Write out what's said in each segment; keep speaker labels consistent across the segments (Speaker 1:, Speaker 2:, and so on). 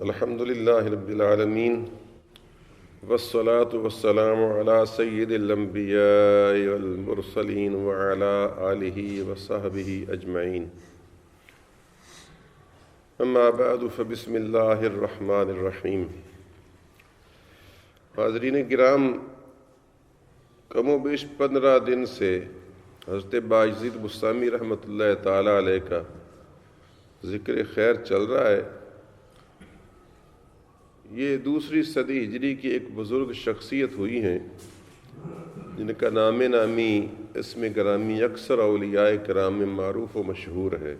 Speaker 1: الحمد للہ رب العالمین والصلاة والسلام علی سید الانبیاء والمرسلین وعلی آلہ وصحبہ اجمعین اما بعد فبسم اللہ الرحمن الرحیم۔ حاضرین کرام، کم و بیش 15 دن سے حضرت بایزید بسطامی رحمۃ اللہ تعالیٰ علیہ کا ذکر خیر چل رہا ہے۔ یہ دوسری صدی ہجری کی ایک بزرگ شخصیت ہوئی ہیں جن کا نام نامی اسم گرامی اکثر اولیاء کرام میں معروف و مشہور ہے،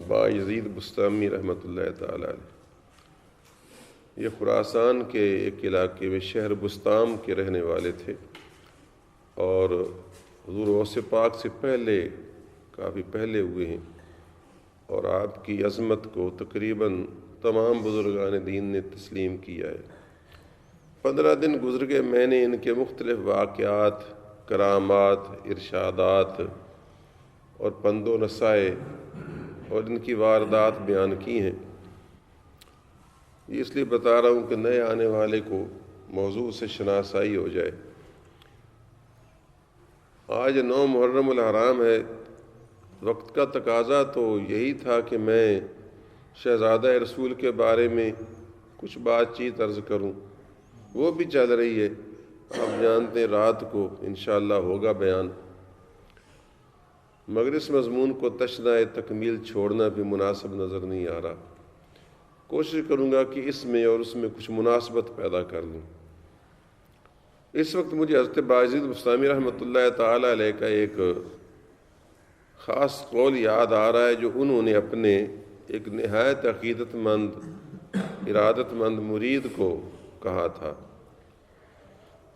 Speaker 1: بایزید بسطامی رحمۃ اللہ تعالیٰ علیہ۔ یہ خراسان کے ایک علاقے میں شہر بسطام کے رہنے والے تھے اور حضور غوث پاک سے کافی پہلے ہوئے ہیں، اور آپ کی عظمت کو تقریباً تمام بزرگان دین نے تسلیم کیا ہے۔ 15 دن گزر گئے، میں نے ان کے مختلف واقعات، کرامات، ارشادات اور پند و نصائح اور ان کی واردات بیان کی ہیں۔ یہ اس لیے بتا رہا ہوں کہ نئے آنے والے کو موضوع سے شناسائی ہو جائے۔ آج 9 محرم الحرام ہے۔ وقت کا تقاضا تو یہی تھا کہ میں شہزادہ رسول کے بارے میں کچھ بات چیت عرض کروں، وہ بھی چل رہی ہے۔ آپ جانتے ہیں رات کو انشاءاللہ ہوگا بیان، مگر اس مضمون کو تشنہ تکمیل چھوڑنا بھی مناسب نظر نہیں آ رہا۔ کوشش کروں گا کہ اس میں اور اس میں کچھ مناسبت پیدا کر لوں۔ اس وقت مجھے حضرت بایزید بسطامی رحمۃ اللہ تعالیٰ علیہ کا ایک خاص قول یاد آ رہا ہے جو انہوں نے اپنے ایک نہایت عقیدت مند، ارادت مند مرید کو کہا تھا،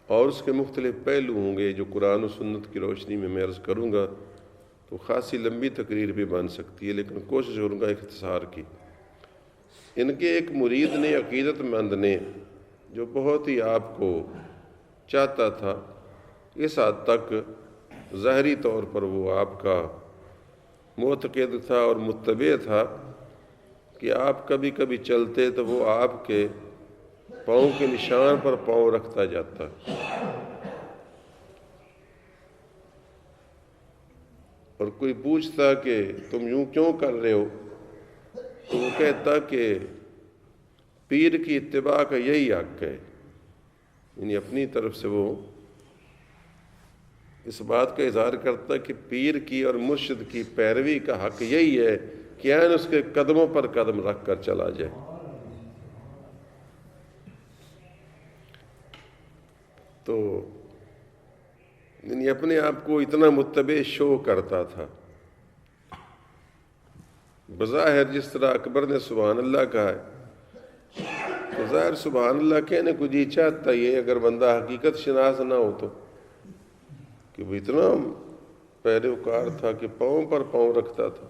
Speaker 1: اور اس کے مختلف پہلو ہوں گے جو قرآن و سنت کی روشنی میں عرض کروں گا، تو خاصی لمبی تقریر بھی بن سکتی ہے، لیکن کوشش کروں گا اختصار کی۔ ان کے ایک مرید نے، عقیدت مند نے، جو بہت ہی آپ کو چاہتا تھا، اس حد تک ظاہری طور پر وہ آپ کا معتقد تھا اور متبع تھا کہ آپ کبھی کبھی چلتے تو وہ آپ کے پاؤں کے نشان پر پاؤں رکھتا جاتا، اور کوئی پوچھتا کہ تم یوں کیوں کر رہے ہو تو وہ کہتا کہ پیر کی اتباع کا یہی حق ہے۔ یعنی اپنی طرف سے وہ اس بات کا اظہار کرتا کہ پیر کی اور مرشد کی پیروی کا حق یہی ہے کہ عین اس کے قدموں پر قدم رکھ کر چلا جائے۔ تو یعنی اپنے آپ کو اتنا متبع شو کرتا تھا۔ بظاہر جس طرح اکبر نے سبحان اللہ کہا ہے، تو ظاہر سبحان اللہ کہنے کو جی چاہتا یہ اگر بندہ حقیقت شناس نہ ہو تو، کہ وہ اتنا پیروکار تھا کہ پاؤں پر پاؤں رکھتا تھا۔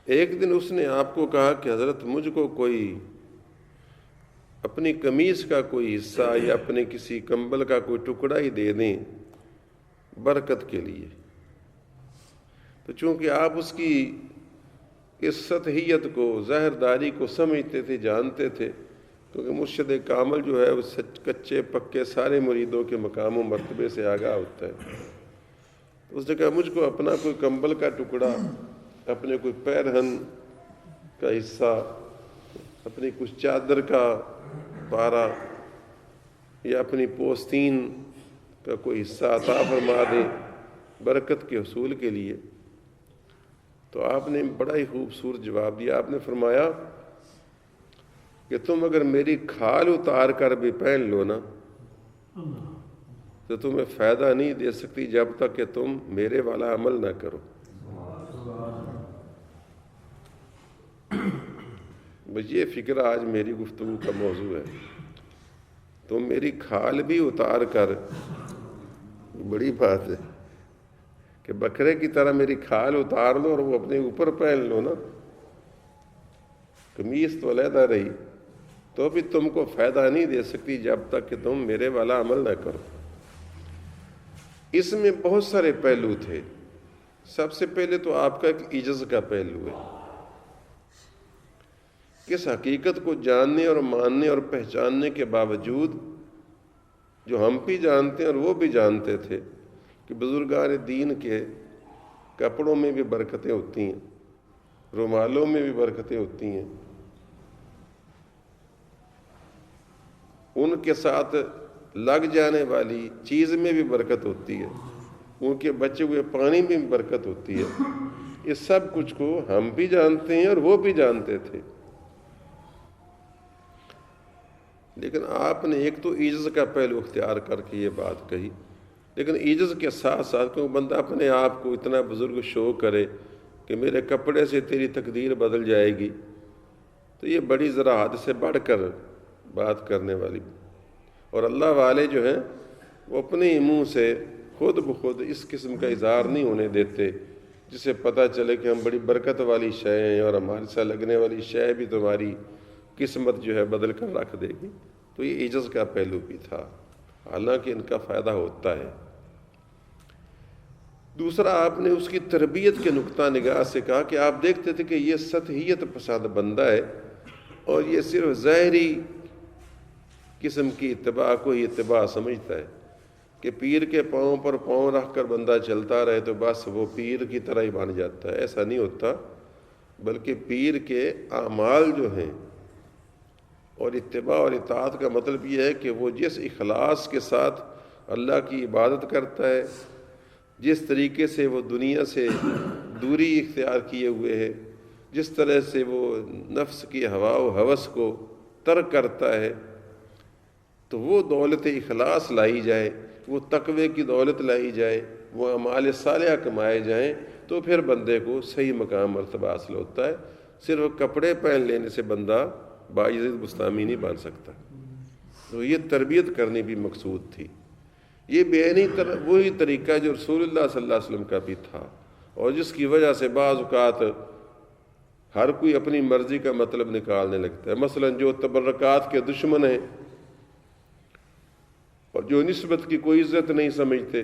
Speaker 1: ایک دن اس نے آپ کو کہا کہ حضرت مجھ کو کوئی اپنی قمیص کا کوئی حصہ یا اپنے کسی کمبل کا کوئی ٹکڑا ہی دے دیں برکت کے لیے۔ تو چونکہ آپ اس کی اس سطحیت کو، ظاہرداری کو سمجھتے تھے، جانتے تھے، کیونکہ مرشد کامل جو ہے وہ کچے پکے سارے مریدوں کے مقام و مرتبے سے آگاہ ہوتا ہے۔ تو اس نے کہا مجھ کو اپنا کوئی کمبل کا ٹکڑا، اپنے کوئی پیرہن کا حصہ، اپنی کچھ چادر کا پارا یا اپنی پوستین کا کوئی حصہ عطا فرما دے برکت کے حصول کے لیے۔ تو آپ نے بڑا ہی خوبصورت جواب دیا۔ آپ نے فرمایا کہ تم اگر میری کھال اتار کر بھی پہن لو نا تو تمہیں فائدہ نہیں دے سکتی جب تک کہ تم میرے والا عمل نہ کرو۔ بس یہ فکر آج میری گفتگو کا موضوع ہے۔ تم میری کھال بھی اتار کر، بڑی بات ہے کہ بکرے کی طرح میری کھال اتار لو اور وہ اپنے اوپر پہن لو نا، قمیص تو علیحدہ رہی، تو بھی تم کو فائدہ نہیں دے سکتی جب تک کہ تم میرے والا عمل نہ کرو۔ اس میں بہت سارے پہلو تھے۔ سب سے پہلے تو آپ کا ایک عجز کا پہلو ہے کہ اس حقیقت کو جاننے اور ماننے اور پہچاننے کے باوجود جو ہم بھی جانتے ہیں اور وہ بھی جانتے تھے کہ بزرگان دین کے کپڑوں میں بھی برکتیں ہوتی ہیں، رومالوں میں بھی برکتیں ہوتی ہیں، ان کے ساتھ لگ جانے والی چیز میں بھی برکت ہوتی ہے، ان کے بچے ہوئے پانی میں بھی برکت ہوتی ہے، اس سب کچھ کو ہم بھی جانتے ہیں اور وہ بھی جانتے تھے۔ لیکن آپ نے ایک تو عجز کا پہلو اختیار کر کے یہ بات کہی، لیکن عجز کے ساتھ ساتھ کیونکہ بندہ اپنے آپ کو اتنا بزرگ شو کرے کہ میرے کپڑے سے تیری تقدیر بدل جائے گی، تو یہ بڑی ذرا حد سے بڑھ کر بات کرنے والی۔ اور اللہ والے جو ہیں وہ اپنے ہی منہ سے خود بخود اس قسم کا اظہار نہیں ہونے دیتے جسے پتہ چلے کہ ہم بڑی برکت والی شے ہیں اور ہمارے ساتھ لگنے والی شے بھی تمہاری قسمت جو ہے بدل کر رکھ دے گی۔ تو یہ عجز کا پہلو بھی تھا، حالانکہ ان کا فائدہ ہوتا ہے۔ دوسرا، آپ نے اس کی تربیت کے نقطہ نگاہ سے کہا کہ آپ دیکھتے تھے کہ یہ سطحیت پسند بندہ ہے اور یہ صرف ظاہری قسم کی اتباع کو ہی اتباع سمجھتا ہے کہ پیر کے پاؤں پر پاؤں رکھ کر بندہ چلتا رہے تو بس وہ پیر کی طرح ہی بن جاتا ہے۔ ایسا نہیں ہوتا، بلکہ پیر کے اعمال جو ہیں اور اتباع اور اطاعت کا مطلب یہ ہے کہ وہ جس اخلاص کے ساتھ اللہ کی عبادت کرتا ہے، جس طریقے سے وہ دنیا سے دوری اختیار کیے ہوئے ہے، جس طرح سے وہ نفس کی ہوا و ہوس کو ترک کرتا ہے، تو وہ دولت اخلاص لائی جائے، وہ تقوی کی دولت لائی جائے، وہ اعمال صالحہ کمائے جائیں، تو پھر بندے کو صحیح مقام مرتبہ حاصل ہوتا ہے۔ صرف کپڑے پہن لینے سے بندہ باعزت مستعمی نہیں بن سکتا۔ تو یہ تربیت کرنی بھی مقصود تھی۔ یہ بےعینی وہی طریقہ جو رسول اللہ صلی اللہ علیہ وسلم کا بھی تھا، اور جس کی وجہ سے بعض اوقات ہر کوئی اپنی مرضی کا مطلب نکالنے لگتا ہے۔ مثلا جو تبرکات کے دشمن ہیں اور جو نسبت کی کوئی عزت نہیں سمجھتے،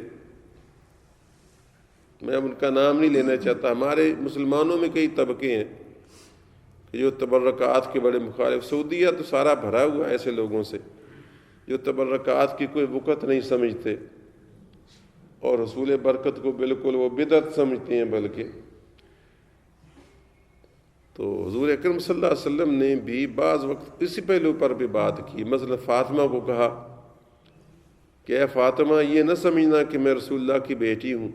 Speaker 1: میں اب ان کا نام نہیں لینا چاہتا، ہمارے مسلمانوں میں کئی طبقے ہیں کہ جو تبرکات کے بڑے مخالف، سعودیہ تو سارا بھرا ہوا ہے ایسے لوگوں سے جو تبرکات کی کوئی وقت نہیں سمجھتے اور حصول برکت کو بالکل وہ بدعت سمجھتے ہیں۔ بلکہ تو حضور اکرم صلی اللہ علیہ وسلم نے بھی بعض وقت اسی پہلو پر بھی بات کی۔ مثلا فاطمہ کو کہا کہ اے فاطمہ، یہ نہ سمجھنا کہ میں رسول اللہ کی بیٹی ہوں،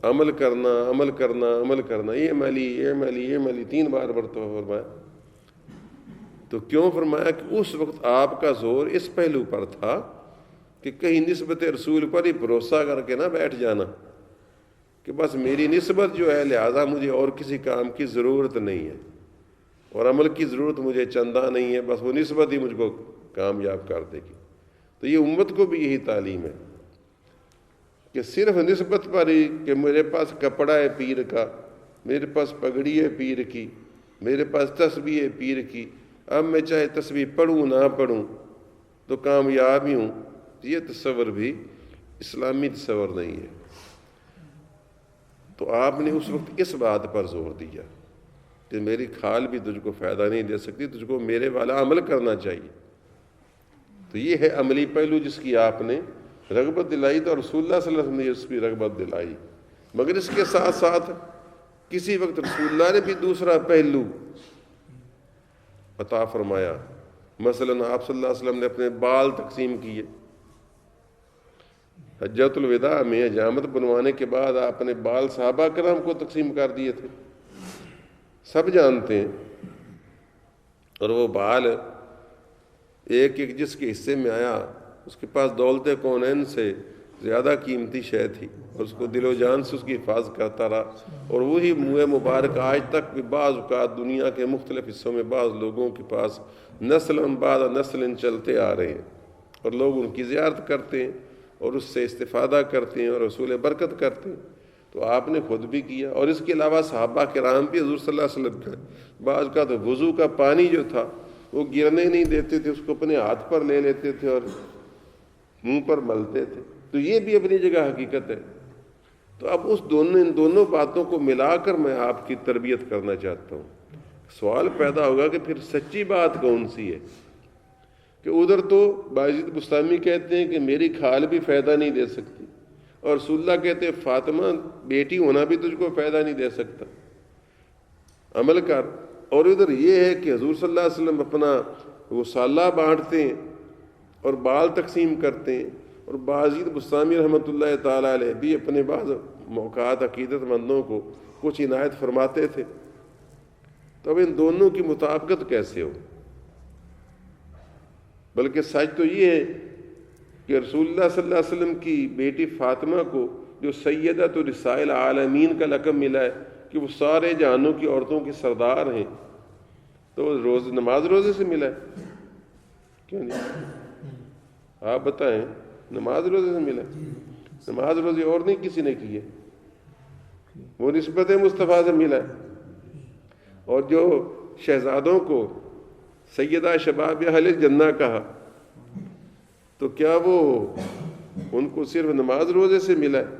Speaker 1: عمل کرنا عمل کرنا عمل کرنا، یہ عملی یہ عملی یہ عملی 3 بار مرتبہ فرمایا۔ تو کیوں فرمایا؟ کہ اس وقت آپ کا زور اس پہلو پر تھا کہ کہیں نسبت رسول پر ہی بھروسہ کر کے نہ بیٹھ جانا کہ بس میری نسبت جو ہے لہذا مجھے اور کسی کام کی ضرورت نہیں ہے اور عمل کی ضرورت مجھے چندہ نہیں ہے، بس وہ نسبت ہی مجھ کو کامیاب کر دے گی۔ تو یہ امت کو بھی یہی تعلیم ہے کہ صرف نسبت پر ہی کہ میرے پاس کپڑا ہے پیر کا، میرے پاس پگڑی ہے پیر کی، میرے پاس تسبیح ہے پیر کی، اب میں چاہے تسبیح پڑھوں نہ پڑھوں تو کامیاب ہی ہوں، یہ تصور بھی اسلامی تصور نہیں ہے۔ تو آپ نے اس وقت اس بات پر زور دیا کہ میری کھال بھی تجھ کو فائدہ نہیں دے سکتی، تجھ کو میرے والا عمل کرنا چاہیے۔ تو یہ ہے عملی پہلو جس کی آپ نے رغبت دلائی، تو رسول اللہ صلی اللہ علیہ وسلم نے اس کی رغبت دلائی۔ مگر اس کے ساتھ ساتھ کسی وقت رسول اللہ نے بھی دوسرا پہلو عطا فرمایا۔ مثلا آپ صلی اللہ علیہ وسلم نے اپنے بال تقسیم کیے۔ حجۃ الوداع میں حجامت بنوانے کے بعد آپ نے بال صحابہ کرام کو تقسیم کر دیے تھے، سب جانتے ہیں۔ اور وہ بال ایک ایک جس کے حصے میں آیا اس کے پاس دولت کونین سے زیادہ قیمتی شے تھی، اور اس کو دل و جان سے اس کی حفاظت کرتا رہا۔ اور وہی منہ مبارک آج تک بھی بعض اوقات دنیا کے مختلف حصوں میں بعض لوگوں کے پاس نسل بعد نسل چلتے آ رہے ہیں، اور لوگ ان کی زیارت کرتے ہیں اور اس سے استفادہ کرتے ہیں اور حصول برکت کرتے ہیں۔ تو آپ نے خود بھی کیا، اور اس کے علاوہ صحابہ کرام بھی حضور صلی اللہ علیہ وسلم کا بعض کا تو وضو کا پانی جو تھا وہ گرنے نہیں دیتے تھے، اس کو اپنے ہاتھ پر لے لیتے تھے اور منہ پر ملتے تھے۔ تو یہ بھی اپنی جگہ حقیقت ہے۔ تو اب ان دونوں باتوں کو ملا کر میں آپ کی تربیت کرنا چاہتا ہوں۔ سوال پیدا ہوگا کہ پھر سچی بات کون سی ہے؟ کہ ادھر تو باجد بستامی کہتے ہیں کہ میری کھال بھی فائدہ نہیں دے سکتی، اور رسول اللہ کہتے ہیں فاطمہ بیٹی ہونا بھی تجھ کو فائدہ نہیں دے سکتا، عمل کر۔ اور ادھر یہ ہے کہ حضور صلی اللہ علیہ وسلم اپنا وہ سالہ بانٹتے ہیں اور بال تقسیم کرتے ہیں، اور باجد بستامی رحمۃ اللہ تعالیٰ علیہ بھی اپنے بعض موقعات عقیدت مندوں کو کچھ عنایت فرماتے تھے۔ تو اب ان دونوں کی مطابقت کیسے ہو؟ بلکہ سچ تو یہ ہے کہ رسول اللہ صلی اللہ علیہ وسلم کی بیٹی فاطمہ کو جو سیدۃ نساء العالمین کا لقب ملا ہے کہ وہ سارے جہانوں کی عورتوں کے سردار ہیں، تو نماز روزے سے ملا ہے، کیوں نہیں؟ آپ بتائیں، نماز روزے سے ملا ہے؟ نماز روزے اور نہیں کسی نے کی ہے، وہ نسبت مصطفیٰ سے ملا ہے۔ اور جو شہزادوں کو سیدہ شباب اہل جنہ کہا، تو کیا وہ ان کو صرف نماز روزے سے ملا ہے؟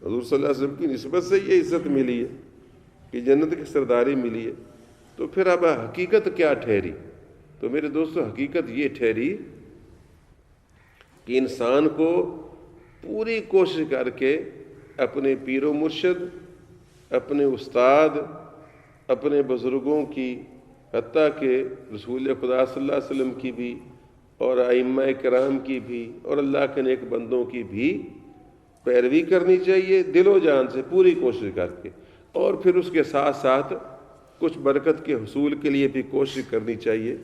Speaker 1: حضور صلی اللہ علیہ وسلم کی نسبت سے یہ عزت ملی ہے کہ جنت کی سرداری ملی ہے۔ تو پھر اب حقیقت کیا ٹھہری؟ تو میرے دوستو، حقیقت یہ ٹھہری کہ انسان کو پوری کوشش کر کے اپنے پیر و مرشد، اپنے استاد، اپنے بزرگوں کی، حتیٰ کہ رسول خدا صلی اللہ علیہ وسلم کی بھی، اور ائمہ کرام کی بھی، اور اللہ کے نیک بندوں کی بھی پیروی کرنی چاہیے دل و جان سے، پوری کوشش کر کے، اور پھر اس کے ساتھ ساتھ کچھ برکت کے حصول کے لیے بھی کوشش کرنی چاہیے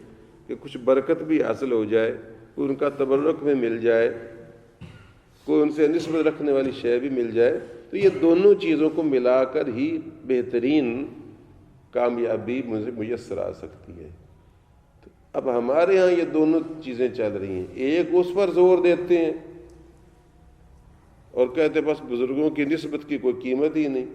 Speaker 1: کہ کچھ برکت بھی حاصل ہو جائے، کوئی ان کا تبرک میں مل جائے، کوئی ان سے نسبت رکھنے والی شے بھی مل جائے۔ تو یہ دونوں چیزوں کو ملا کر ہی بہترین کامیابی مجھے میسر آ سکتی ہے۔ تو اب ہمارے ہاں یہ دونوں چیزیں چل رہی ہیں، ایک اس پر زور دیتے ہیں اور کہتے بس بزرگوں کی نسبت کی کوئی قیمت ہی نہیں،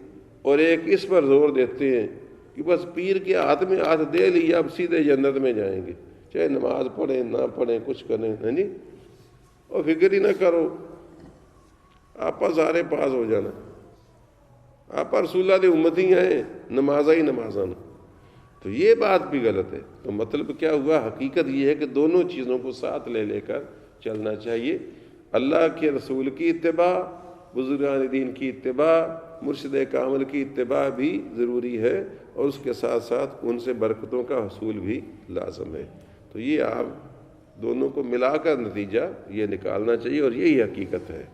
Speaker 1: اور ایک اس پر زور دیتے ہیں کہ بس پیر کے ہاتھ میں ہاتھ دے لیا اب سیدھے جنت میں جائیں گے، چاہے نماز پڑھیں نہ پڑھیں، کچھ کریں نہیں، اور فکر ہی نہ کرو، آپ پر سارے پاس ہو جانا، آپ پر رسول اللہ دے امتی ہیں، نمازہ ہی نمازانا۔ تو یہ بات بھی غلط ہے۔ تو مطلب کیا ہوا؟ حقیقت یہ ہے کہ دونوں چیزوں کو ساتھ لے لے کر چلنا چاہیے۔ اللہ کے رسول کی اتباع، بزرگان دین کی اتباع، مرشد کامل کی اتباع بھی ضروری ہے، اور اس کے ساتھ ساتھ ان سے برکتوں کا حصول بھی لازم ہے۔ تو یہ آپ دونوں کو ملا کر نتیجہ یہ نکالنا چاہیے، اور یہی حقیقت ہے۔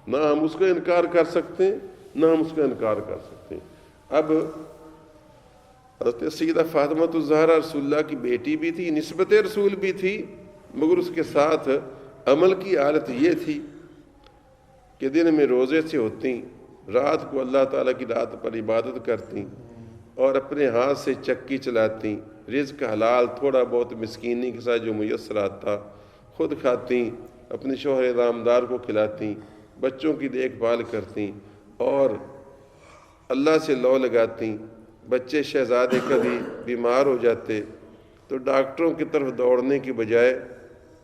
Speaker 1: نہ ہم اس کا انکار کر سکتے ہیں، نہ ہم اس کا انکار کر سکتے ہیں۔ اب حضرت سیدہ فاطمہ الزہرا رسول اللہ کی بیٹی بھی تھی، نسبت رسول بھی تھی، مگر اس کے ساتھ عمل کی حالت یہ تھی کہ دن میں روزے سے ہوتی، رات کو اللہ تعالیٰ کی رات پر عبادت کرتی، اور اپنے ہاتھ سے چکی چلاتی، رزق حلال تھوڑا بہت مسکینی کے ساتھ جو میسر آتا خود کھاتی، اپنے شوہر دامدار کو کھلاتی، بچوں کی دیکھ بھال کرتی، اور اللہ سے لو لگاتی۔ بچے شہزادے کبھی بیمار ہو جاتے تو ڈاکٹروں کی طرف دوڑنے کی بجائے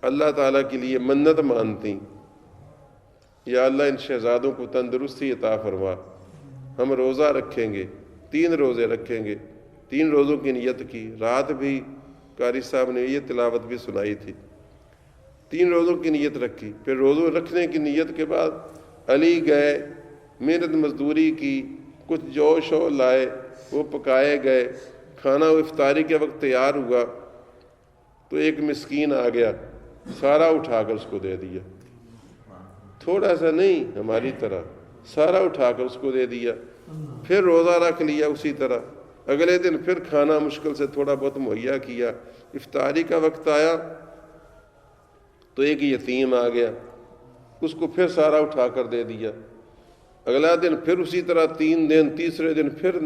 Speaker 1: اللہ تعالیٰ کے لیے منت مانتی، یا اللہ ان شہزادوں کو تندرستی عطا فرما، ہم روزہ رکھیں گے، 3 روزے رکھیں گے۔ 3 روزوں کی نیت کی، رات بھی قاری صاحب نے یہ تلاوت بھی سنائی تھی، 3 روزوں کی نیت رکھی۔ پھر روزوں رکھنے کی نیت کے بعد علی گئے، محنت مزدوری کی، کچھ جوش و لائے، وہ پکائے گئے، کھانا وہ افطاری کے وقت تیار ہوا تو ایک مسکین آ گیا، سارا اٹھا کر اس کو دے دیا، تھوڑا سا نہیں ہماری طرح، سارا اٹھا کر اس کو دے دیا۔ پھر روزہ رکھ لیا اسی طرح، اگلے دن پھر کھانا مشکل سے تھوڑا بہت مہیا کیا، افطاری کا وقت آیا تو ایک یتیم آ گیا، اس کو پھر سارا اٹھا کر دے دیا۔ اگلا دن پھر اسی طرح 3 دن، تیسرے دن پھر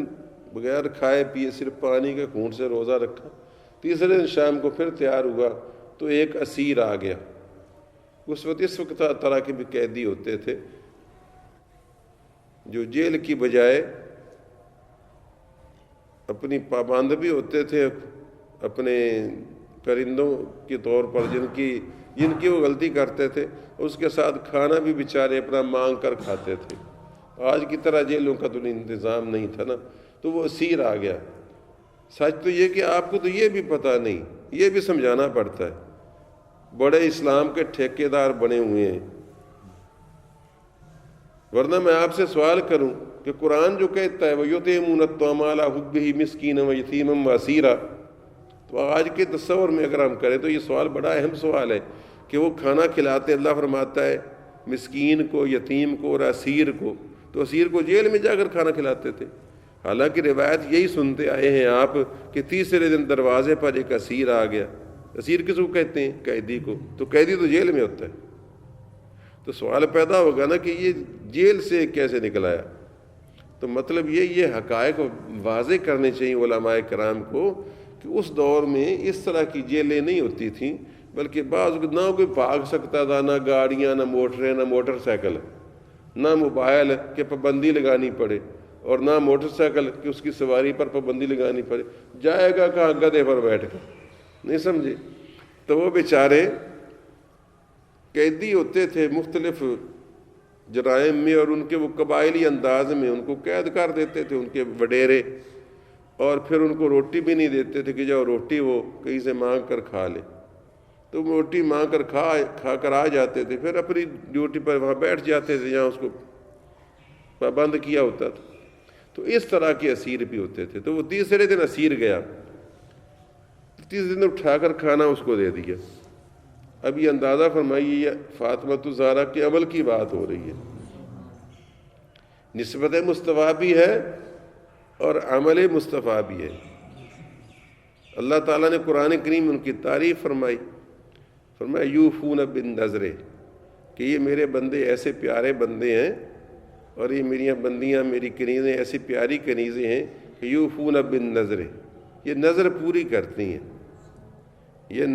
Speaker 1: بغیر کھائے پیے صرف پانی کے گھونٹ سے روزہ رکھا، تیسرے دن شام کو پھر تیار ہوا تو ایک اسیر آ گیا۔ اس وقت طرح کے بھی قیدی ہوتے تھے جو جیل کی بجائے اپنی پابند بھی ہوتے تھے اپنے کرندوں کے طور پر، جن کی وہ غلطی کرتے تھے، اس کے ساتھ کھانا بھی بیچارے اپنا مانگ کر کھاتے تھے۔ آج کی طرح جیلوں کا تو انتظام نہیں تھا نا، تو وہ اسیر آ گیا سچ تو یہ کہ آپ کو تو یہ بھی پتہ نہیں، یہ بھی سمجھانا پڑتا ہے۔ بڑے اسلام کے ٹھیکیدار بنے ہوئے ہیں، ورنہ میں آپ سے سوال کروں کہ قرآن جو کہتا ہے وَيُطْعِمُونَ الطَّعَامَ عَلَىٰ حُبِّهِ مِسْكِينًا وَيَتِيمًا وَأَسِيرًا، تو آج کے تصور میں اگر ہم کریں تو یہ سوال بڑا اہم سوال ہے کہ وہ کھانا کھلاتے، اللہ فرماتا ہے مسکین کو، یتیم کو اور اسیر کو، تو اسیر کو جیل میں جا کر کھانا کھلاتے تھے۔ حالانکہ روایت یہی سنتے آئے ہیں آپ کہ تیسرے دن دروازے پر ایک اسیر آ گیا۔ اسیر کس کو کہتے ہیں؟ قیدی کو، تو قیدی تو جیل میں ہوتا ہے۔ تو سوال پیدا ہوگا نا کہ یہ جیل سے کیسے نکل آیا؟ تو مطلب یہ حقائق واضح کرنے چاہیے علماء کرام کو کہ اس دور میں اس طرح کی جیلیں نہیں ہوتی تھیں، بلکہ بعض نہ کوئی بھاگ سکتا تھا، نہ گاڑیاں، نہ موٹریں، نہ موٹر سائیکل، نہ موبائل کہ پابندی لگانی پڑے، اور نہ موٹر سائیکل کہ اس کی سواری پر پابندی لگانی پڑے، جائے گا کہاں؟ گدھے پر بیٹھ کر، نہیں سمجھے؟ تو وہ بیچارے قیدی ہوتے تھے مختلف جرائم میں، اور ان کے وہ قبائلی انداز میں ان کو قید کر دیتے تھے ان کے وڈیرے، اور پھر ان کو روٹی بھی نہیں دیتے تھے کہ جاؤ روٹی وہ کہیں سے مانگ کر کھا لے، تو روٹی مانگ کر کھا کر آ جاتے تھے، پھر اپنی ڈیوٹی پر وہاں بیٹھ جاتے تھے جہاں اس کو پابند کیا ہوتا تھا۔ تو اس طرح کے اسیر بھی ہوتے تھے۔ تو وہ تیسرے دن اسیر گیا، تیسرے دن اٹھا کر کھانا اس کو دے دیا۔ اب یہ اندازہ فرمائیے فاطمہ الزہرا کے عمل کی بات ہو رہی ہے، نسبت مصطفیٰ بھی ہے اور عمل مصطفیٰ بھی ہے۔ اللہ تعالیٰ نے قرآن کریم ان کی تعریف فرمائی، فرمایا یوفون بالنذر، کہ یہ میرے بندے ایسے پیارے بندے ہیں، اور یہ میری بندیاں، میری کنیزیں ایسی پیاری کنیزیں ہیں کہ یوفون بالنذر، یہ نظر پوری کرتی ہیں۔ یہ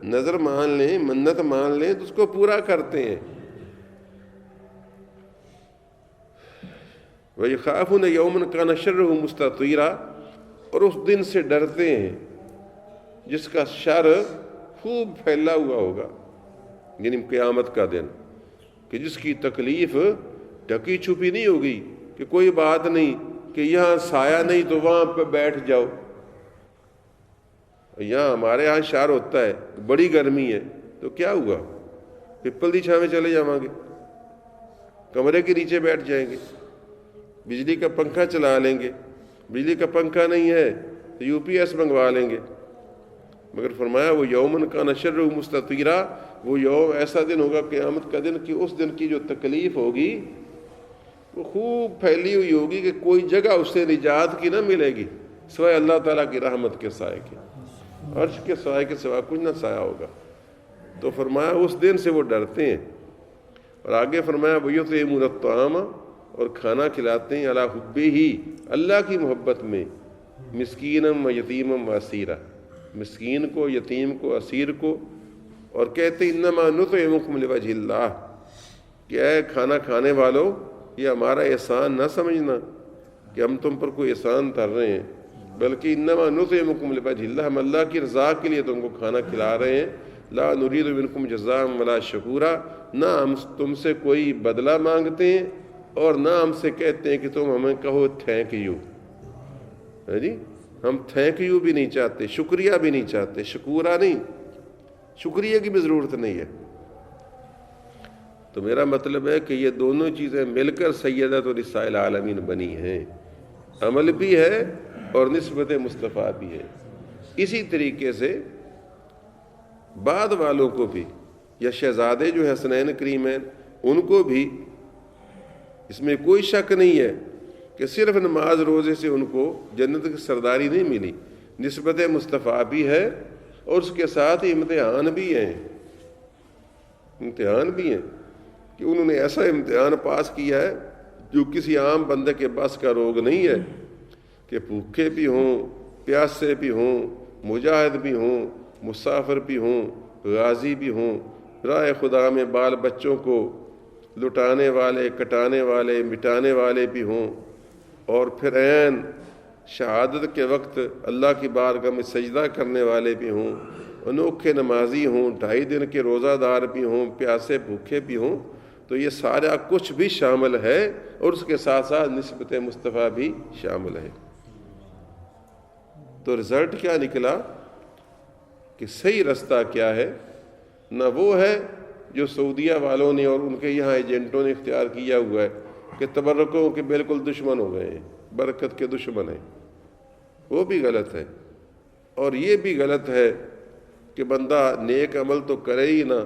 Speaker 1: نظر مان لیں، منت مان لیں تو اس کو پورا کرتے ہیں۔ وَيَخَافُونَ يَوْمًا كَانَ شَرُّهُ مُسْتَطِيرًا، اور اس دن سے ڈرتے ہیں جس کا شر خوب پھیلا ہوا ہوگا، یعنی قیامت کا دن، کہ جس کی تکلیف ڈھکی چھپی نہیں ہوگی، کہ کوئی بات نہیں کہ یہاں سایہ نہیں تو وہاں پہ بیٹھ جاؤ۔ یہاں ہمارے یہاں شار ہوتا ہے بڑی گرمی ہے تو کیا ہوا، پپل دی چھاں میں چلے جاؤں گے، کمرے کے نیچے بیٹھ جائیں گے، بجلی کا پنکھا چلا لیں گے، بجلی کا پنکھا نہیں ہے تو UPS منگوا لیں گے۔ مگر فرمایا وہ یومن کان شرہ مستطیرا، وہ یوم ایسا دن ہوگا قیامت کا دن کہ اس دن کی جو تکلیف ہوگی وہ خوب پھیلی ہوئی ہوگی کہ کوئی جگہ اس سے نجات کی نہ ملے گی سوائے اللہ تعالیٰ کی رحمت کے سائے کے، عرش کے سائے کے سوا کچھ نہ سایہ ہوگا۔ تو فرمایا اس دن سے وہ ڈرتے ہیں، اور آگے فرمایا وَيُطْعِمُونَ الطَّعَامَ، اور کھانا کھلاتے ہیں عَلَىٰ حُبِّهِ، اللہ کی محبت میں، مسکینم و یتیمم و اسیرا، مسکین کو، یتیم کو، اسیر کو، اور کہتے انما نطعمکم لوجہ اللہ، کہ اے کھانا کھانے والو یہ ہمارا احسان نہ سمجھنا کہ ہم تم پر کوئی احسان دھر رہے ہیں، بلکہ انما نطعمکم لوجہ اللہ، ہم اللہ کی رضا کے لیے تم کو کھانا کھلا رہے ہیں، لا نرید منکم جزاء ولا شکورا، نہ ہم تم سے کوئی بدلہ مانگتے ہیں اور نہ ہم سے کہتے ہیں کہ تم ہمیں کہو تھینک یو، جی ہم تھینک یو بھی نہیں چاہتے، شکریہ بھی نہیں چاہتے، شکورا نہیں، شکریہ کی بھی ضرورت نہیں ہے۔ تو میرا مطلب ہے کہ یہ دونوں چیزیں مل کر سیدۃ نساء العالمین بنی ہیں، عمل بھی ہے اور نسبت مصطفیٰ بھی ہے۔ اسی طریقے سے بعد والوں کو بھی، یا شہزادے جو حسنین کریمین، ان کو بھی اس میں کوئی شک نہیں ہے کہ صرف نماز روزے سے ان کو جنت کی سرداری نہیں ملی، نسبت مصطفیٰ بھی ہے اور اس کے ساتھ امتحان بھی ہیں، امتحان بھی ہیں کہ انہوں نے ایسا امتحان پاس کیا ہے جو کسی عام بندے کے بس کا روگ نہیں ہے، کہ بھوکے بھی ہوں، پیاسے بھی ہوں، مجاہد بھی ہوں، مسافر بھی ہوں، غازی بھی ہوں، راہ خدا میں بال بچوں کو لٹانے والے، کٹانے والے، مٹانے والے بھی ہوں، اور پھر عین شہادت کے وقت اللہ کی بارگاہ میں سجدہ کرنے والے بھی ہوں، انوکھے نمازی ہوں، 2.5 دن کے روزہ دار بھی ہوں، پیاسے بھوکے بھی ہوں، تو یہ سارا کچھ بھی شامل ہے، اور اس کے ساتھ ساتھ نسبت مصطفیٰ بھی شامل ہے۔ تو رزلٹ کیا نکلا کہ صحیح رستہ کیا ہے؟ نہ وہ ہے جو سعودیہ والوں نے اور ان کے یہاں ایجنٹوں نے اختیار کیا ہوا ہے کہ تبرکوں کے بالکل دشمن ہو گئے ہیں، برکت کے دشمن ہیں، وہ بھی غلط ہے۔ اور یہ بھی غلط ہے کہ بندہ نیک عمل تو کرے ہی نہ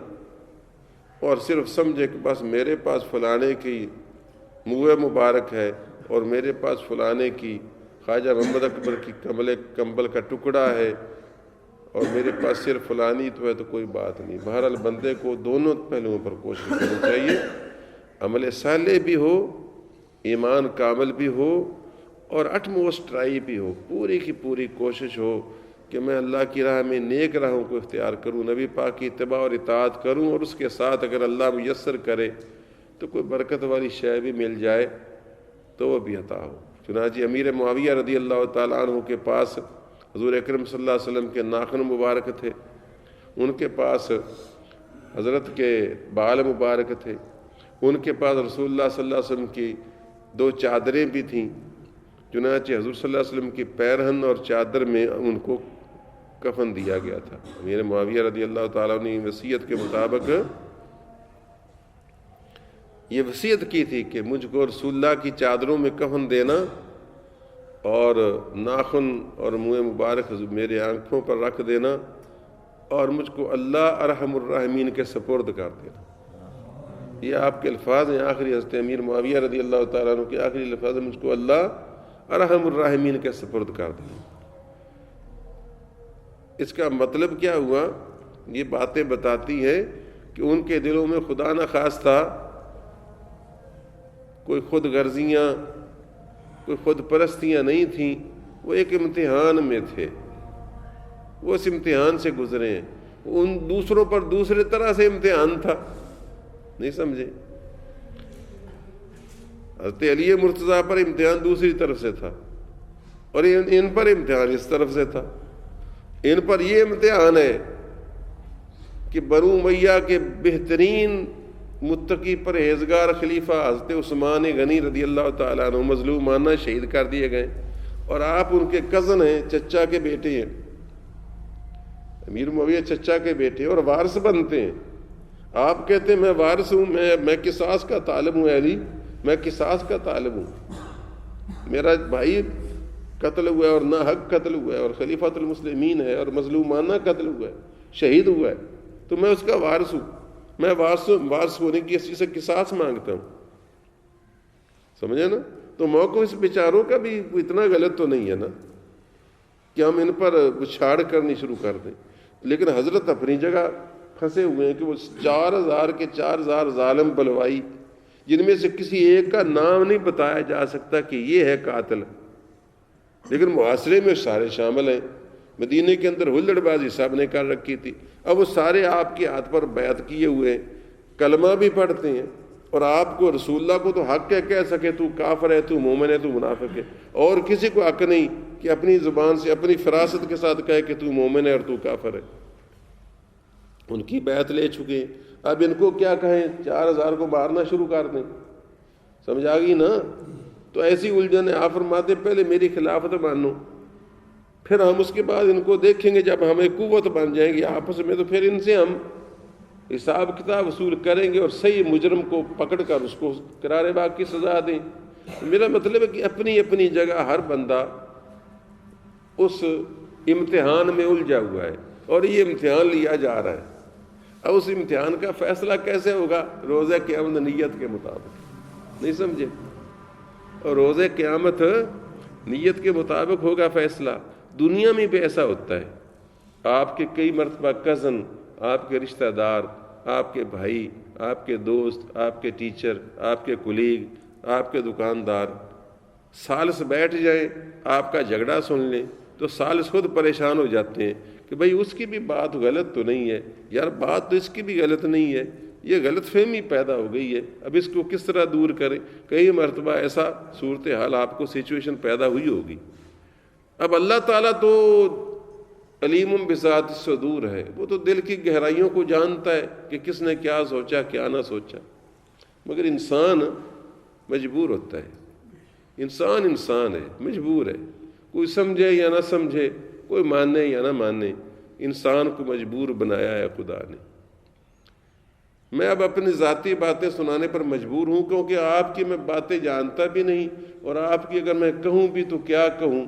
Speaker 1: اور صرف سمجھے کہ بس میرے پاس فلانے کی منہ مبارک ہے اور میرے پاس فلانے کی خواجہ محمد اکبر کی کمبل کا ٹکڑا ہے اور میرے پاس صرف فلانی تو ہے تو کوئی بات نہیں۔ بہرحال بندے کو دونوں پہلوؤں پر کوشش کرنی چاہیے، عمل صالح بھی ہو، ایمان کامل بھی ہو، اور اٹموسٹ ٹرائی بھی ہو، پوری کی پوری کوشش ہو کہ میں اللہ کی راہ میں نیک راہوں کو اختیار کروں، نبی پاک کی اتباع اور اطاعت کروں، اور اس کے ساتھ اگر اللہ میسر کرے تو کوئی برکت والی شے بھی مل جائے تو وہ بھی عطا ہو۔ چنانچہ امیر معاویہ رضی اللہ تعالیٰ عنہ کے پاس حضور اکرم صلی اللہ علیہ وسلم کے ناخن مبارک تھے، ان کے پاس حضرت کے بال مبارک تھے، ان کے پاس رسول اللہ صلی اللہ علیہ وسلم کی 2 چادریں بھی تھیں۔ چنانچہ حضور صلی اللہ علیہ وسلم کی پیرہن اور چادر میں ان کو کفن دیا گیا تھا۔ امیر معاویہ رضی اللہ تعالیٰ نے وصیت کے مطابق یہ وصیت کی تھی کہ مجھ کو رسول اللہ کی چادروں میں کفن دینا اور ناخن اور منہ مبارک میرے آنکھوں پر رکھ دینا اور مجھ کو اللہ ارحم الراحمین کے سپرد کر دینا۔ یہ آپ کے الفاظ ہیں، آخری حضرت امیر معاویہ رضی اللہ تعالیٰ عنہ کے آخری الفاظ ہیں، مجھ کو اللہ ارحم الراحمین کے سپرد کر دینا۔ اس کا مطلب کیا ہوا؟ یہ باتیں بتاتی ہیں کہ ان کے دلوں میں خدا نہ خواستہ کوئی خود غرضیاں، کوئی خود پرستیاں نہیں تھیں، وہ ایک امتحان میں تھے، وہ اس امتحان سے گزرے ہیں۔ ان دوسروں پر دوسرے طرح سے امتحان تھا، نہیں سمجھے؟ حضرت علی مرتضیٰ پر امتحان دوسری طرف سے تھا اور ان پر امتحان اس طرف سے تھا۔ ان پر یہ امتحان ہے کہ بنو امیہ کے بہترین متقی پرہیزگار خلیفہ حضرت عثمان غنی رضی اللہ تعالیٰ عنہ مظلومانہ شہید کر دیے گئے، اور آپ ان کے کزن ہیں، چچا کے بیٹے ہیں، امیر معاویہ چچا کے بیٹے اور وارث بنتے ہیں۔ آپ کہتے ہیں میں وارث ہوں، میں قصاص کا طالب ہوں، علی میں قصاص کا طالب ہوں، میرا بھائی قتل ہوا ہے اور ناحق قتل ہوا ہے اور خلیفۃ المسلمین ہے اور مظلومانہ قتل ہوا ہے، شہید ہوا ہے، تو میں اس کا وارث ہوں، میں وارث ہونے کی اسی سے قصاص مانگتا ہوں۔ سمجھے نا؟ تو موقع اس بیچاروں کا بھی اتنا غلط تو نہیں ہے نا کہ ہم ان پر چھاڑ کرنی شروع کر دیں، لیکن حضرت اپنی جگہ پھنسے ہوئے ہیں کہ وہ 4000 کے 4000 ظالم بلوائی، جن میں سے کسی ایک کا نام نہیں بتایا جا سکتا کہ یہ ہے قاتل، لیکن محاصرے میں سارے شامل ہیں۔ مدینے کے اندر ہلڑ بازی سب نے کر رکھی تھی، اب وہ سارے آپ کے ہاتھ پر بیعت کیے ہوئے ہیں، کلمہ بھی پڑھتے ہیں، اور آپ کو رسول اللہ کو تو حق کہہ سکے تو کافر ہے، تو مومن ہے، تو منافق ہے، اور کسی کو حق نہیں کہ اپنی زبان سے اپنی فراست کے ساتھ کہے کہ تو مومن ہے اور تو کافر ہے۔ ان کی بیعت لے چکے ہیں، اب ان کو کیا کہیں؟ 4000 کو مارنا شروع کر دیں؟ سمجھ آ گئی نا؟ تو ایسی الجھن ہے۔ آپ فرماتے پہلے میری خلافت مانو، پھر ہم اس کے بعد ان کو دیکھیں گے، جب ہمیں قوت بن جائیں گی آپس میں تو پھر ان سے ہم حساب کتاب وصول کریں گے اور صحیح مجرم کو پکڑ کر اس کو قرار باغ کی سزا دیں۔ میرا مطلب ہے کہ اپنی اپنی جگہ ہر بندہ اس امتحان میں الجھا ہوا ہے اور یہ امتحان لیا جا رہا ہے۔ اب اس امتحان کا فیصلہ کیسے ہوگا؟ روزہ قیامت نیت کے مطابق، نہیں سمجھے؟ اور روزہ قیامت نیت کے مطابق ہوگا فیصلہ۔ دنیا میں بھی ایسا ہوتا ہے، آپ کے کئی مرتبہ کزن، آپ کے رشتہ دار، آپ کے بھائی، آپ کے دوست، آپ کے ٹیچر، آپ کے کولیگ، آپ کے دکاندار سالس بیٹھ جائیں، آپ کا جھگڑا سن لیں تو سالس خود پریشان ہو جاتے ہیں کہ بھئی اس کی بھی بات غلط تو نہیں ہے، یار بات تو اس کی بھی غلط نہیں ہے، یہ غلط فہمی پیدا ہو گئی ہے، اب اس کو کس طرح دور کریں؟ کئی مرتبہ ایسا صورتحال آپ کو سچویشن پیدا ہوئی ہوگی۔ اب اللہ تعالیٰ تو علیم بذات الصدور ہے، وہ تو دل کی گہرائیوں کو جانتا ہے کہ کس نے کیا سوچا کیا نہ سوچا، مگر انسان مجبور ہوتا ہے، انسان ہے، مجبور ہے، کوئی سمجھے یا نہ سمجھے، کوئی مانے یا نہ مانے، انسان کو مجبور بنایا ہے خدا نے۔ میں اب اپنی ذاتی باتیں سنانے پر مجبور ہوں، کیونکہ آپ کی میں باتیں جانتا بھی نہیں، اور آپ کی اگر میں کہوں بھی تو کیا کہوں،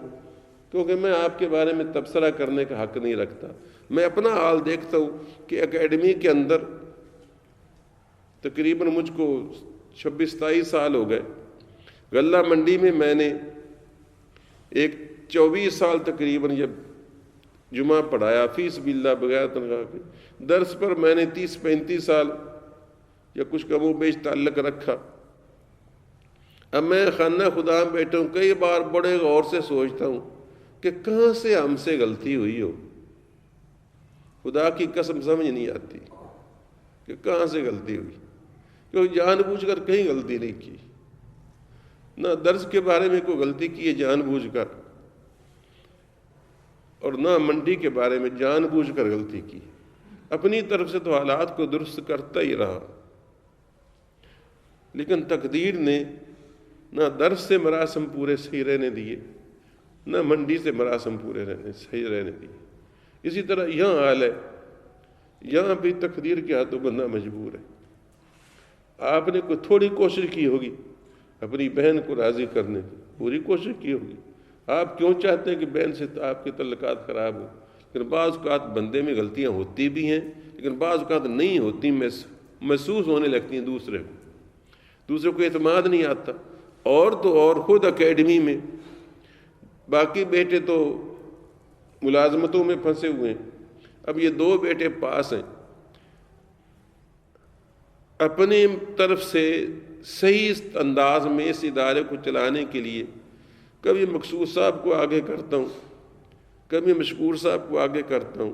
Speaker 1: کیونکہ میں آپ کے بارے میں تبصرہ کرنے کا حق نہیں رکھتا۔ میں اپنا حال دیکھتا ہوں کہ اکیڈمی کے اندر تقریباً مجھ کو 26-27 سال ہو گئے۔ غلہ منڈی میں نے ایک 24 سال تقریباً یہ جمعہ پڑھایا فی سبیل اللہ بغیر تنخواہ کے۔ درس پر میں نے 30-35 سال یا کچھ کم و بیش تعلق رکھا۔ اب میں خانہ خدا میں بیٹھا ہوں، کئی بار بڑے غور سے سوچتا ہوں کہ کہاں سے ہم سے غلطی ہوئی ہو۔ خدا کی قسم سمجھ نہیں آتی کہ کہاں سے غلطی ہوئی، کیونکہ جان بوجھ کر کہیں غلطی نہیں کی، نہ درس کے بارے میں کوئی غلطی کی ہے جان بوجھ کر، اور نہ منڈی کے بارے میں جان بوجھ کر غلطی کی۔ اپنی طرف سے تو حالات کو درست کرتا ہی رہا، لیکن تقدیر نے نہ درس سے مراسم پورے صحیح رہنے دیے، نہ منڈی سے مراسم پورے صحیح رہنے دیے۔ اسی طرح یہاں حال ہے، یہاں بھی تقدیر کے ہاتھوں بندہ مجبور ہے۔ آپ نے کوئی تھوڑی کوشش کی ہوگی اپنی بہن کو راضی کرنے کی، پوری کوشش کی ہوگی۔ آپ کیوں چاہتے ہیں کہ بہن سے آپ کے تعلقات خراب ہوں؟ لیکن بعض اوقات بندے میں غلطیاں ہوتی بھی ہیں، لیکن بعض اوقات نہیں ہوتی، محسوس ہونے لگتی ہیں دوسرے کو اعتماد نہیں آتا۔ اور تو اور خود اکیڈمی میں، باقی بیٹے تو ملازمتوں میں پھنسے ہوئے ہیں، اب یہ 2 بیٹے پاس ہیں۔ اپنی طرف سے صحیح انداز میں اس ادارے کو چلانے کے لیے کبھی مقصود صاحب کو آگے کرتا ہوں، کبھی مشکور صاحب کو آگے کرتا ہوں،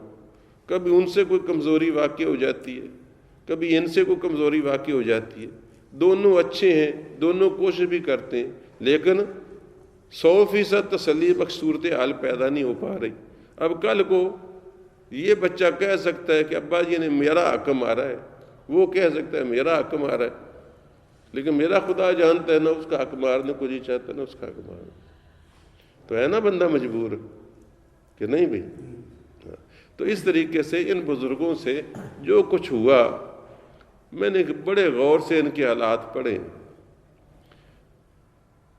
Speaker 1: کبھی ان سے کوئی کمزوری واقع ہو جاتی ہے، کبھی ان سے کوئی کمزوری واقع ہو جاتی ہے۔ دونوں اچھے ہیں، دونوں کوشش بھی کرتے ہیں، لیکن 100% تسلی بخش صورتحال پیدا نہیں ہو پا رہی۔ اب کل کو یہ بچہ کہہ سکتا ہے کہ ابا جی نے میرا حق مارا ہے، وہ کہہ سکتا ہے میرا حق مارا ہے، لیکن میرا خدا جانتا ہے نہ اس کا حق مارنے کو جی چاہتا ہے نہ اس کا حق مارنا، تو ہے نا بندہ مجبور کہ نہیں بھائی۔ تو اس طریقے سے ان بزرگوں سے جو کچھ ہوا، میں نے بڑے غور سے ان کے حالات پڑھے۔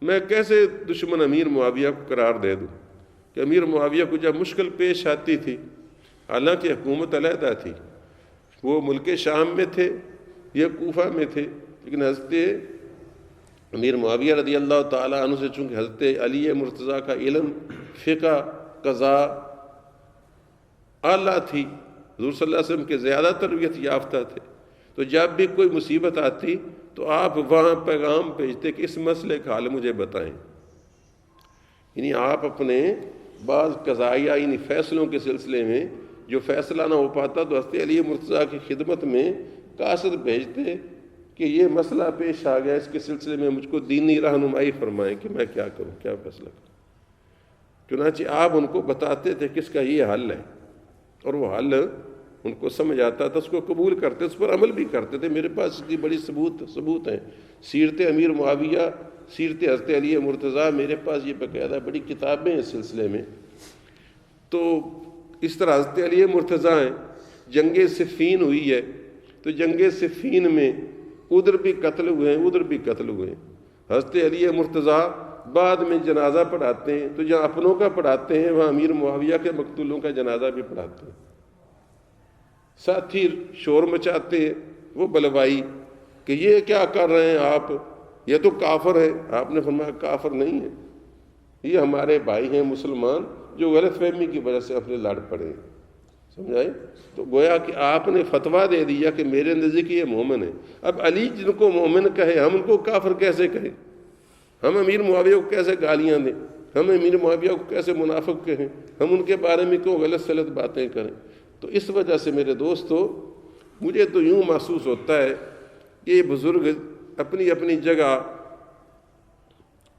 Speaker 1: میں کیسے دشمن امیر معاویہ کو قرار دے دوں کہ امیر معاویہ کو جب مشکل پیش آتی تھی، حالانکہ حکومت علیحدہ تھی، وہ ملک شام میں تھے یا کوفہ میں تھے، لیکن حضرت امیر معاویہ رضی اللہ تعالیٰ عنہ سے چونکہ حضرت علی مرتضیٰ کا علم، فقہ، قضاء اعلیٰ تھی، حضور صلی اللہ علیہ وسلم کے زیادہ تربیت یافتہ تھے، تو جب بھی کوئی مصیبت آتی تو آپ وہاں پیغام بھیجتے کہ اس مسئلے کا حل مجھے بتائیں۔ یعنی آپ اپنے بعض قضائیہ یعنی فیصلوں کے سلسلے میں جو فیصلہ نہ ہو پاتا تو حضرت علی مرتضیٰ کی خدمت میں قاصد بھیجتے کہ یہ مسئلہ پیش آ گیا، اس کے سلسلے میں مجھ کو دینی رہنمائی فرمائیں کہ میں کیا کروں، کیا فیصلہ کروں۔ چنانچہ آپ ان کو بتاتے تھے کہ اس کا یہ حل ہے، اور وہ حل ان کو سمجھ آتا تھا، اس کو قبول کرتے، اس پر عمل بھی کرتے تھے۔ میرے پاس اس کی بڑی ثبوت ہیں، سیرت امیر معاویہ، سیرت حضرت علی مرتضیٰ، میرے پاس یہ باقاعدہ بڑی کتابیں ہیں اس سلسلے میں۔ تو اس طرح حضرت علی مرتضیٰ ہیں، جنگ صفین ہوئی ہے، تو جنگ صفین میں ادھر بھی قتل ہوئے ہیں، ادھر بھی قتل ہوئے ہیں۔ حضرت علی مرتضیٰ بعد میں جنازہ پڑھاتے ہیں، تو جہاں اپنوں کا پڑھاتے ہیں وہاں امیر معاویہ کے مقتولوں کا جنازہ بھی پڑھاتے ہیں۔ ساتھی شور مچاتے ہیں وہ بلوائی کہ یہ کیا کر رہے ہیں آپ، یہ تو کافر ہے۔ آپ نے فرمایا کافر نہیں ہے، یہ ہمارے بھائی ہیں مسلمان جو غلط فہمی کی وجہ سے اپنے لڑ پڑے ہیں، سمجھائے؟ تو گویا کہ آپ نے فتویٰ دے دیا کہ میرے نزدیک یہ مومن ہے۔ اب علی جن کو مومن کہے، ہم ان کو کافر کیسے کہیں؟ ہم امیر معاویہ کو کیسے گالیاں دیں؟ ہم امیر معاویہ کو کیسے منافق کہیں؟ ہم ان کے بارے میں کیوں غلط سلط باتیں کریں؟ تو اس وجہ سے میرے دوستو، مجھے تو یوں محسوس ہوتا ہے کہ یہ بزرگ اپنی اپنی جگہ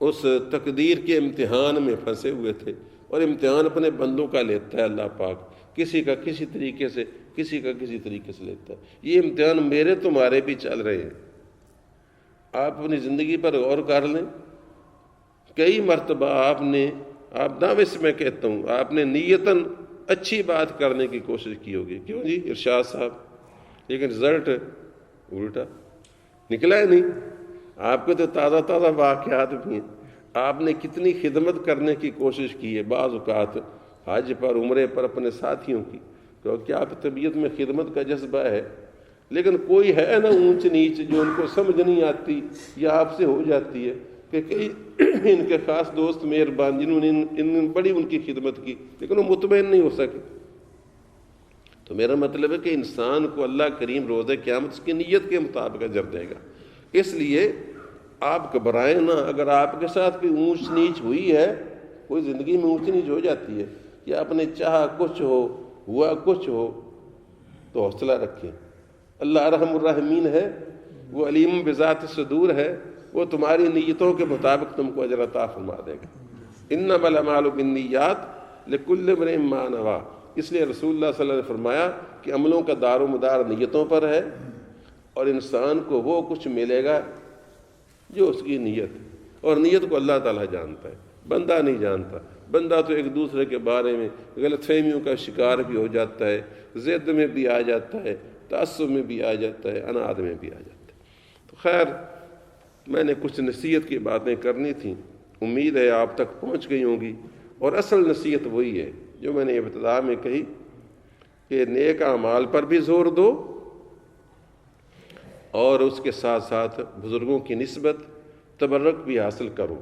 Speaker 1: اس تقدیر کے امتحان میں پھنسے ہوئے تھے، اور امتحان اپنے بندوں کا لیتا ہے اللہ پاک، کسی کا کسی طریقے سے، کسی کا کسی طریقے سے لیتا ہے۔ یہ امتحان میرے تمہارے بھی چل رہے ہیں۔ آپ اپنی زندگی پر غور کر لیں، کئی مرتبہ آپ نے آپ دعوے سے میں کہتا ہوں آپ نے نیتاً اچھی بات کرنے کی کوشش کی ہوگی، کیوں جی ارشاد صاحب، لیکن رزلٹ الٹا نکلا ہی نہیں۔ آپ کے تو تازہ تازہ واقعات بھی ہیں، آپ نے کتنی خدمت کرنے کی کوشش کی ہے، بعض اوقات حج پر عمرے پر اپنے ساتھیوں کی، کیونکہ آپ کی طبیعت میں خدمت کا جذبہ ہے، لیکن کوئی ہے نا اونچ نیچ جو ان کو سمجھ نہیں آتی یا آپ سے ہو جاتی ہے کہ کئی ان کے خاص دوست مہربان جنہوں نے ان بڑی ان کی خدمت کی لیکن وہ مطمئن نہیں ہو سکے۔ تو میرا مطلب ہے کہ انسان کو اللہ کریم روز قیامت اس کی نیت کے مطابق اجر دے گا۔ اس لیے آپ گھبرائیں نہ، اگر آپ کے ساتھ کوئی اونچ نیچ ہوئی ہے، کوئی زندگی میں اونچ نیچ ہو جاتی ہے یا آپ نے چاہا کچھ ہو ہوا کچھ ہو، تو حوصلہ رکھیں، اللہ ارحم الراحمین ہے، وہ علیم بذات صدور ہے، وہ تمہاری نیتوں کے مطابق تم کو اجر عطا فرما دے گا۔ انما الاعمال بالنیات لکل امرئ ما نویٰ، اس لیے رسول اللہ صلی اللہ علیہ وسلم نے فرمایا کہ عملوں کا دار و مدار نیتوں پر ہے، اور انسان کو وہ کچھ ملے گا جو اس کی نیت ہے، اور نیت کو اللہ تعالیٰ جانتا ہے، بندہ نہیں جانتا۔ بندہ تو ایک دوسرے کے بارے میں غلط فہمیوں کا شکار بھی ہو جاتا ہے، ضد میں بھی آ جاتا ہے، تعصب میں بھی آ جاتا ہے، اناد میں بھی آ جاتا ہے۔ تو خیر، میں نے کچھ نصیحت کی باتیں کرنی تھیں، امید ہے آپ تک پہنچ گئی ہوں گی، اور اصل نصیحت وہی ہے جو میں نے ابتدا میں کہی کہ نیک اعمال پر بھی زور دو، اور اس کے ساتھ ساتھ بزرگوں کی نسبت تبرک بھی حاصل کرو،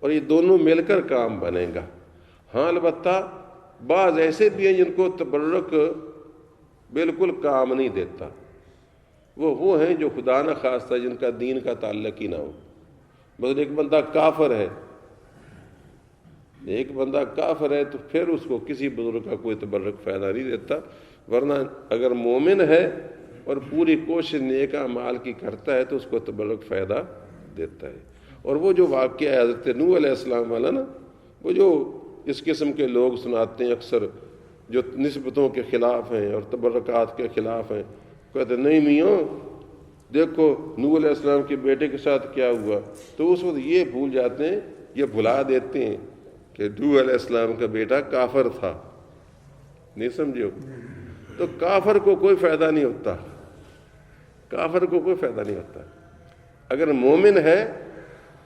Speaker 1: اور یہ دونوں مل کر کام بنے گا۔ ہاں البتہ بعض ایسے بھی ہیں جن کو تبرک بالکل کام نہیں دیتا، وہ ہیں جو خدا نہ خواستہ جن کا دین کا تعلق ہی نہ ہو۔ بس ایک بندہ کافر ہے تو پھر اس کو کسی بزرگ کا کوئی تبرک فائدہ نہیں دیتا، ورنہ اگر مومن ہے اور پوری کوشش نیک اعمال کی کرتا ہے تو اس کو تبرک فائدہ دیتا ہے۔ اور وہ جو واقعہ ہے حضرت نوح علیہ السلام والا نا، وہ جو اس قسم کے لوگ سناتے ہیں اکثر، جو نسبتوں کے خلاف ہیں اور تبرکات کے خلاف ہیں، کہتے نہیں میاں دیکھو نوح علیہ السلام کے بیٹے کے ساتھ کیا ہوا، تو اس وقت یہ بھول جاتے ہیں، یہ بھلا دیتے ہیں کہ نوح علیہ السلام کا بیٹا کافر تھا۔ نہیں سمجھو؟ تو کافر کو کوئی فائدہ نہیں ہوتا، کافر کو کوئی فائدہ نہیں ہوتا۔ اگر مومن ہے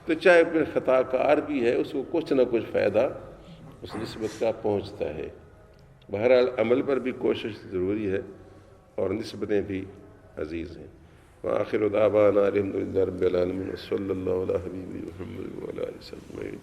Speaker 1: تو چاہے پھر خطا کار بھی ہے، اس کو کچھ نہ کچھ فائدہ اس نسبت کا پہنچتا ہے۔ بہرحال عمل پر بھی کوشش ضروری ہے اور نسبتیں بھی عزیز ہیں۔ وآخر دعوانا الحمد للہ رب العالمین، صلی اللہ علیہ حبیبی محمد وعلی آلہ وصحبہ اجمعین۔